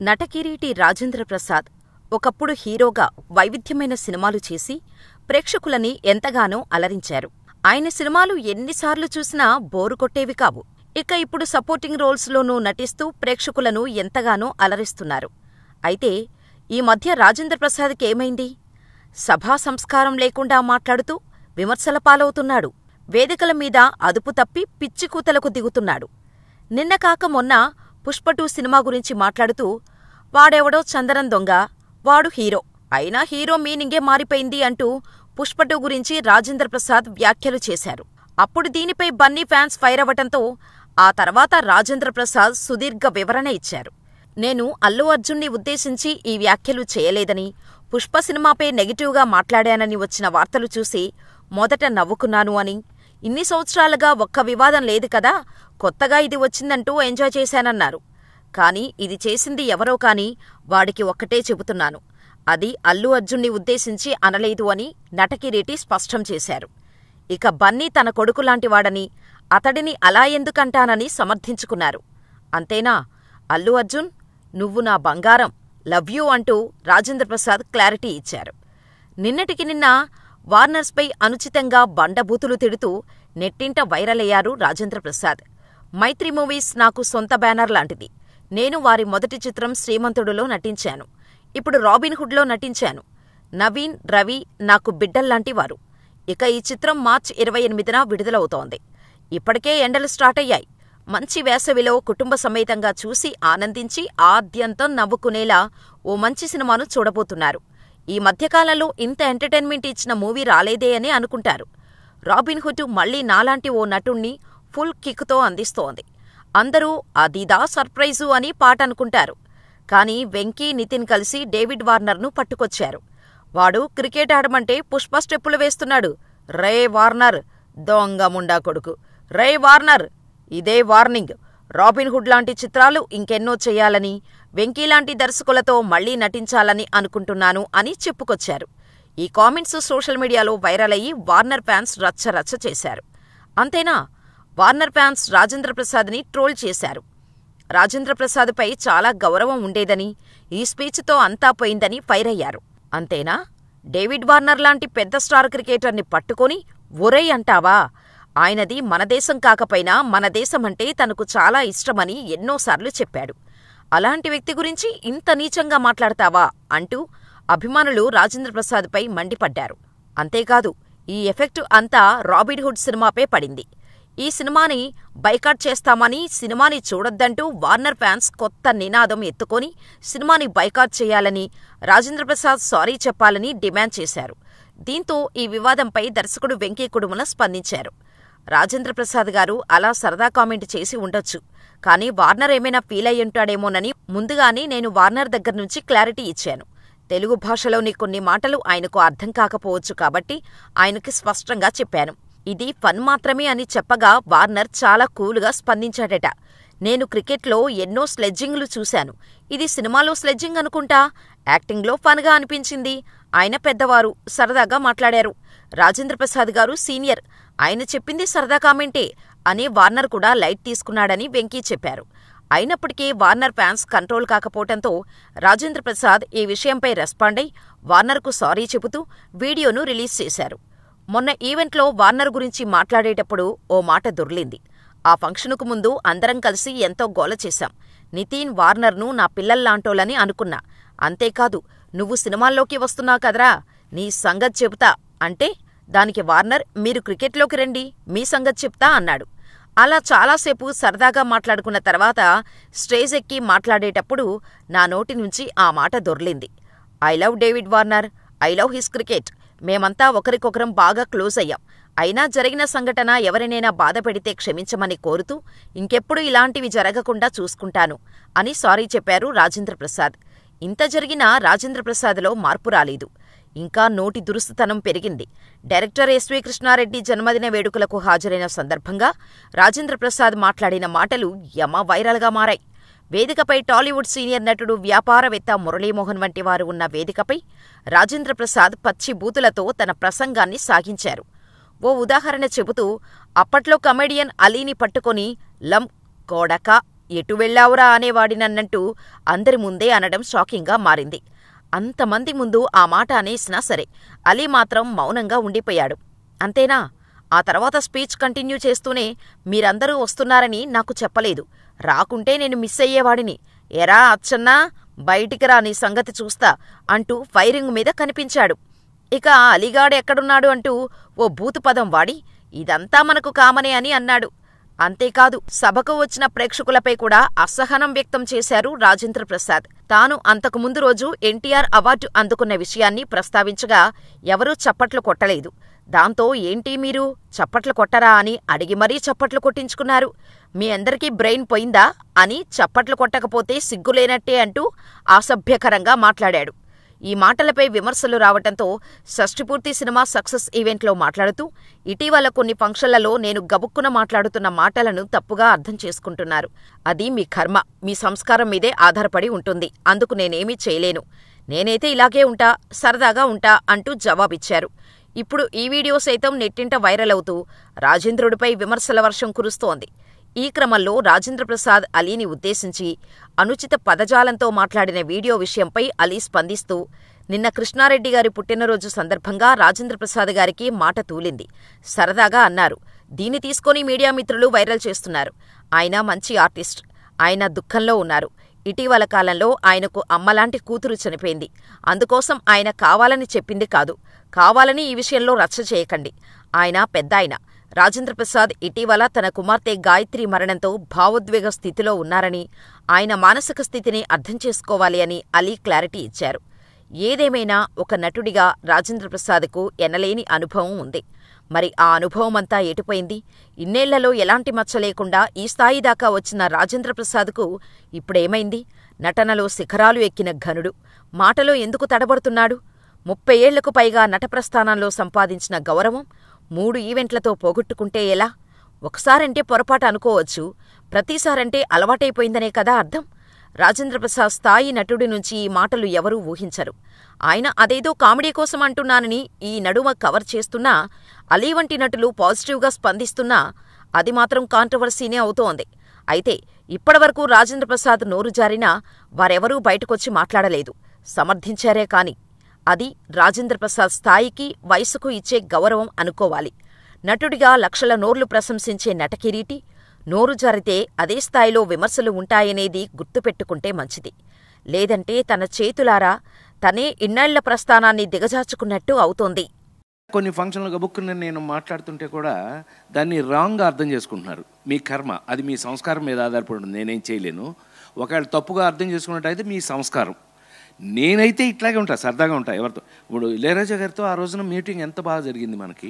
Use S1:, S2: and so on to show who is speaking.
S1: నటకిరీటి రాజేంద్ర ప్రసాద్ ఒకప్పుడు హీరోగా వైవిధ్యమైన సినిమాలు చేసి ప్రేక్షకులని ఎంతగానో అలరించారు. ఆయన సినిమాలు ఎన్నిసార్లు చూసినా బోరు కొట్టేవి కావు. ఇక ఇప్పుడు సపోర్టింగ్ రోల్స్లోనూ నటిస్తూ ప్రేక్షకులను ఎంతగానో అలరిస్తున్నారు. అయితే ఈ మధ్య రాజేంద్ర ప్రసాద్కేమైంది? సభా సంస్కారం లేకుండా మాట్లాడుతూ విమర్శల పాలవుతున్నాడు. వేదికల మీద అదుపు తప్పి పిచ్చికూతలకు దిగుతున్నాడు. నిన్న కాక మొన్న పుష్ప2 సినిమా గురించి మాట్లాడుతూ వాడెవడో చందనం దొంగ, వాడు హీరో, అయినా హీరో మీనింగే మారిపోయింది అంటూ పుష్ప2 గురించి రాజేంద్ర ప్రసాద్ వ్యాఖ్యలు చేశారు. అప్పుడు దీనిపై బన్నీ ఫ్యాన్స్ ఫైర్ అవ్వటంతో ఆ తర్వాత రాజేంద్ర ప్రసాద్ సుదీర్ఘ వివరణ ఇచ్చారు. నేను అల్లు అర్జున్ని ఉద్దేశించి ఈ వ్యాఖ్యలు చేయలేదని, పుష్ప సినిమాపై నెగిటివ్గా మాట్లాడానని వచ్చిన వార్తలు చూసి మొదట నవ్వుకున్నాను అని, ఇన్ని సంవత్సరాలుగా ఒక్క వివాదం లేదు కదా, కొత్తగా ఇది వచ్చిందంటూ ఎంజాయ్ చేశానన్నారు. కాని ఇది చేసింది ఎవరో కాని వాడికి ఒక్కటే చెబుతున్నాను, అది అల్లు అర్జున్ని ఉద్దేశించి అనలేదు అని నటకిరీటి స్పష్టం చేశారు. ఇక బన్నీ తన కొడుకులాంటివాడని, అతడిని అలా ఎందుకంటానని సమర్థించుకున్నారు. అంతేనా, అల్లు అర్జున్ నువ్వు నా బంగారం, లవ్ యూ అంటూ రాజేంద్ర ప్రసాద్ క్లారిటీ ఇచ్చారు. నిన్నటికి నిన్న వార్నర్స్పై అనుచితంగా బండబూతులు తిడుతూ నెట్టింట వైరల్ అయ్యారు రాజేంద్ర ప్రసాద్. మైత్రి మూవీస్ నాకు సొంత బ్యానర్ లాంటిది. నేను వారి మొదటి చిత్రం శ్రీమంతుడులో నటించాను. ఇప్పుడు రాబిన్హుడ్లో నటించాను. నవీన్, రవి నాకు బిడ్డల్లాంటివారు. ఇక ఈ చిత్రం మార్చి 28న విడుదలవుతోంది. ఇప్పటికే ఎండలు స్టార్ట్ అయ్యాయి. మంచి వేసవిలో కుటుంబ సమేతంగా చూసి ఆనందించి ఆద్యంతం నవ్వుకునేలా ఓ మంచి సినిమాను చూడబోతున్నారు. ఈ మధ్యకాలంలో ఇంత ఎంటర్టైన్మెంట్ ఇచ్చిన మూవీ రాలేదే అని అనుకుంటారు. రాబిన్హుడ్ మళ్లీ నాలాంటి ఓ నటుణ్ణి ఫుల్ కిక్తో అందిస్తోంది. అందరూ అదిదా సర్ప్రైజు అని పాట అనుకుంటారు. కానీ వెంకీ, నితిన్ కలిసి డేవిడ్ వార్నర్ను పట్టుకొచ్చారు. వాడు క్రికెట్ ఆడమంటే పుష్ప స్టెప్పులు వేస్తున్నాడు. రే వార్నర్, దొంగ ముండా కొడుకు, రే వార్నర్, ఇదే వార్నింగ్. రాబిన్హుడ్ లాంటి చిత్రాలు ఇంకెన్నో చెయ్యాలని, వెంకీలాంటి దర్శకులతో మళ్లీ నటించాలని అనుకుంటున్నాను అని చెప్పుకొచ్చారు. ఈ కామెంట్స్ సోషల్ మీడియాలో వైరల్ అయ్యి వార్నర్ ఫ్యాన్స్ రచ్చరచ్చ చేశారు. అంతేనా, వార్నర్ ఫ్యాన్స్ రాజేంద్ర ప్రసాద్ని ట్రోల్ చేశారు. రాజేంద్ర ప్రసాద్పై చాలా గౌరవం ఉండేదని, ఈ స్పీచ్తో అంతా పోయిందని ఫైర్ అయ్యారు. అంతేనా, డేవిడ్ వార్నర్ లాంటి పెద్ద స్టార్ క్రికెటర్ని పట్టుకొని ఒరేయ్ అంటావా? ఆయనది మన దేశం కాకపోయినా మన దేశమంటే తనకు చాలా ఇష్టమని ఎన్నోసార్లు చెప్పాడు. అలాంటి వ్యక్తి గురించి ఇంత నీచంగా మాట్లాడతావా అంటూ అభిమానులు రాజేంద్ర ప్రసాద్పై మండిపడ్డారు. అంతేకాదు, ఈ ఎఫెక్ట్ అంతా రాబిన్హుడ్ సినిమాపై పడింది. ఈ సినిమాని బైకాట్ చేస్తామని, సినిమాని చూడొద్దంటూ వార్నర్ ఫ్యాన్స్ కొత్త నినాదం ఎత్తుకొని సినిమాని బైకాట్ చేయాలని, రాజేంద్ర ప్రసాద్ సారీ చెప్పాలని డిమాండ్ చేశారు. దీంతో ఈ వివాదంపై దర్శకుడు వెంకీ కుడుముల స్పందించారు. రాజేంద్ర ప్రసాద్ గారు అలా సరదా కామెంట్ చేసి ఉండొచ్చు, కానీ వార్నర్ ఏమైనా ఫీల్ అయ్యుంటాడేమోనని ముందుగానే నేను వార్నర్ దగ్గర్నుంచి క్లారిటీ ఇచ్చాను. తెలుగు భాషలోని కొన్ని మాటలు ఆయనకు అర్థం కాకపోవచ్చు కాబట్టి ఆయనకి స్పష్టంగా చెప్పాను. ఇది ఫన్ మాత్రమే అని చెప్పగా వార్నర్ చాలా కూల్గా స్పందించాడట. నేను క్రికెట్లో ఎన్నో స్లెడ్జింగ్లు చూశాను. ఇది సినిమాలో స్లెడ్జింగ్ అనుకుంటా. యాక్టింగ్లో ఫన్గా అనిపించింది. ఆయన పెద్దవారు, సరదాగా మాట్లాడారు. రాజేంద్ర ప్రసాద్ గారు సీనియర్, ఆయన చెప్పింది సరదా కామెంటే అని వార్నర్ కూడా లైట్ తీసుకున్నాడని వెంకీ చెప్పారు. అయినప్పటికీ వార్నర్ ఫ్యాన్స్ కంట్రోల్ కాకపోవటంతో రాజేంద్ర ప్రసాద్ ఈ విషయంపై రెస్పాండ్ అయి వార్నర్కు సారీ చెబుతూ వీడియోను రిలీజ్ చేశారు. మొన్న ఈవెంట్లో వార్నర్ గురించి మాట్లాడేటప్పుడు ఓ మాట దొర్లింది. ఆ ఫంక్షనుకు ముందు అందరం కలిసి ఎంతో గోల చేశాం. నితిన్, వార్నర్ను నా పిల్లల్లాంటోళ్ళని అనుకున్నా. అంతేకాదు, నువ్వు సినిమాల్లోకి వస్తున్నావు కదరా, నీ సంగతి చెబుతా అంటే దానికి వార్నర్ మీరు క్రికెట్లోకి రండి, మీ సంగతి చెప్తా అన్నాడు. అలా చాలాసేపు సరదాగా మాట్లాడుకున్న తర్వాత స్టేజ్ ఎక్కి మాట్లాడేటప్పుడు నా నోటి నుంచి ఆ మాట దొర్లింది. I love David Warner, I love his cricket. మేమంతా ఒకరికొకరం బాగా క్లోజ్ అయ్యాం. అయినా జరిగిన సంఘటన ఎవరినైనా బాధ పెడితే క్షమించమని కోరుతూ ఇంకెప్పుడు ఇలాంటివి జరగకుండా చూసుకుంటాను అని సారీ చెప్పారు రాజేంద్ర ప్రసాద్. ఇంత జరిగినా రాజేంద్ర ప్రసాద్లో మార్పు రాలేదు. ఇంకా నోటి దురుసుతనం పెరిగింది. డైరెక్టర్ ఎస్వి కృష్ణారెడ్డి జన్మదిన వేడుకలకు హాజరైన సందర్భంగా రాజేంద్ర ప్రసాద్ మాట్లాడిన మాటలు యమ వైరల్గా మారాయి. వేదికపై టాలీవుడ్ సీనియర్ నటుడు, వ్యాపారవేత్త మురళీమోహన్ వంటి వారు ఉన్న వేదికపై రాజేంద్ర ప్రసాద్ పచ్చి బూతులతో తన ప్రసంగాన్ని సాగించారు. ఓ ఉదాహరణ చెబుతూ అప్పట్లో కమెడియన్ అలీని పట్టుకొని లం కోడక ఎటు వెళ్ళావురా అనేవాడినన్నట్టు అందరి ముందే అనడం షాకింగ్గా మారింది. అంతమంది ముందు ఆ మాట అనేసినా సరే అలీ మాత్రం మౌనంగా ఉండిపోయాడు. అంతేనా? ఆ తర్వాత స్పీచ్ కంటిన్యూ చేస్తూనే, మీరందరూ వస్తున్నారని నాకు చెప్పలేదు, రాకుంటే నేను మిస్ అయ్యేవాడిని, ఎరా అచ్చన్నా బయటికి రా, నీ సంగతి చూస్తా అంటూ ఫైరింగ్ మీద కనిపించాడు. ఇక అలీగాడు ఎక్కడున్నాడు అంటూ ఓ బూతు పదం వాడి, ఇదంతా మనకు కామనే అని అన్నాడు. అంతేకాదు, సభకు వచ్చిన ప్రేక్షకులపై కూడా అసహనం వ్యక్తం చేశారు రాజేంద్ర ప్రసాద్. తాను అంతకుముందు రోజు ఎన్టీఆర్ అవార్డు అందుకున్న విషయాన్ని ప్రస్తావించగా ఎవరూ చప్పట్లు కొట్టలేదు. దాంతో ఏంటి మీరు చప్పట్లు కొట్టరా అని అడిగి మరీ చప్పట్లు కొట్టించుకున్నారు. మీ అందరికీ బ్రెయిన్ పోయిందా అని చప్పట్లు కొట్టకపోతే సిగ్గులేనట్టే అంటూ అసభ్యకరంగా మాట్లాడాడు. ఈ మాటలపై విమర్శలు రావటంతో షష్ఠిపూర్తి సినిమా సక్సెస్ ఈవెంట్లో మాట్లాడుతూ, ఇటీవల కొన్ని ఫంక్షన్లలో నేను గబుక్కున మాట్లాడుతున్న మాటలను తప్పుగా అర్థం చేసుకుంటున్నారు. అది మీ కర్మ, మీ సంస్కారం మీదే ఆధారపడి ఉంటుంది. అందుకు నేనేమీ చేయలేను. నేనైతే ఇలాగే ఉంటా, సరదాగా ఉంటా అంటూ జవాబిచ్చారు. ఇప్పుడు ఈ వీడియో సైతం నెట్టింట వైరల్ అవుతూ రాజేంద్రుడిపై విమర్శల వర్షం కురుస్తోంది. ఈ క్రమంలో రాజేంద్ర ప్రసాద్ అలీని ఉద్దేశించి అనుచిత పదజాలంతో మాట్లాడిన వీడియో విషయంపై అలీ స్పందిస్తూ, నిన్న కృష్ణారెడ్డి గారి పుట్టినరోజు సందర్భంగా రాజేంద్ర ప్రసాద్ గారికి మాట తూలింది, సరదాగా అన్నారు. దీన్ని తీసుకొని మీడియా మిత్రులు వైరల్ చేస్తున్నారు. ఆయన మంచి ఆర్టిస్ట్, ఆయన దుఃఖంలో ఉన్నారు. ఇటీవల కాలంలో ఆయనకు అమ్మలాంటి కూతురు చనిపోయింది. అందుకోసం ఆయన కావాలని చెప్పింది కాదు. కావాలని ఈ విషయంలో రచ్చ చేయకండి. ఆయన పెద్దాయన. రాజేంద్ర ప్రసాద్ ఇటీవల తన కుమార్తె గాయత్రి మరణంతో భావోద్వేగ స్థితిలో ఉన్నారని, ఆయన మానసిక స్థితిని అర్థం చేసుకోవాలి అని అలీ క్లారిటీ ఇచ్చారు. ఏదేమైనా ఒక నటుడిగా రాజేంద్ర ప్రసాద్కు ఎనలేని అనుభవం ఉంది. మరి ఆ అనుభవమంతా ఎటుపోయింది? ఇన్నేళ్లలో ఎలాంటి మచ్చ లేకుండా ఈ స్థాయి దాకా వచ్చిన రాజేంద్ర ప్రసాద్కు ఇప్పుడేమైంది? నటనలో శిఖరాలు ఎక్కిన ఘనుడు మాటలో ఎందుకు తడబడుతున్నాడు? 30 ఏళ్లకు పైగా నటప్రస్థానంలో సంపాదించిన గౌరవం 3 ఈవెంట్లతో పోగొట్టుకుంటే ఎలా? ఒకసారంటే పొరపాటు అనుకోవచ్చు, ప్రతిసారంటే అలవాటైపోయిందనే కదా అర్థం. రాజేంద్ర ప్రసాద్ స్థాయి నటుడి నుంచి ఈ మాటలు ఎవరూ ఊహించరు. ఆయన అదేదో కామెడీ కోసం అంటున్నానని ఈ నడుమ కవర్ చేస్తున్నా, అలీ వంటి నటులు పాజిటివ్గా స్పందిస్తున్నా అది మాత్రం కాంట్రవర్సీనే అవుతోంది. అయితే ఇప్పటివరకు రాజేంద్ర ప్రసాద్ నోరు జారినా వారెవరూ బయటకొచ్చి మాట్లాడలేదు, సమర్థించారే కాని. అది రాజేంద్ర ప్రసాద్ స్థాయికి, వయసుకు ఇచ్చే గౌరవం అనుకోవాలి. నటుడిగా లక్షల నోర్లు ప్రశంసించే నటకిరీటి నోరు జారితే అదే స్థాయిలో విమర్శలు ఉంటాయనేది గుర్తుపెట్టుకుంటే మంచిది. లేదంటే తన చేతులారా తనే ఇన్నేళ్ల ప్రస్థానాన్ని దిగజార్చుకున్నట్టు అవుతోంది.
S2: కొన్ని ఫంక్షన్లు గబుక్కుని నేను మాట్లాడుతుంటే కూడా దాన్ని రాంగ్గా అర్థం చేసుకుంటున్నారు. మీ కర్మ, అది మీ సంస్కారం మీద ఆధారపడి ఉంటుంది, నేనేం చేయలేను. ఒకవేళ తప్పుగా అర్థం చేసుకున్నట్టయితే మీ సంస్కారం. నేనైతే ఇట్లాగే ఉంటా, సరదాగా ఉంటా ఎవరితో. ఇప్పుడు ఇళయరాజా గారితో ఆ రోజున మీటింగ్ ఎంత బాగా జరిగింది మనకి.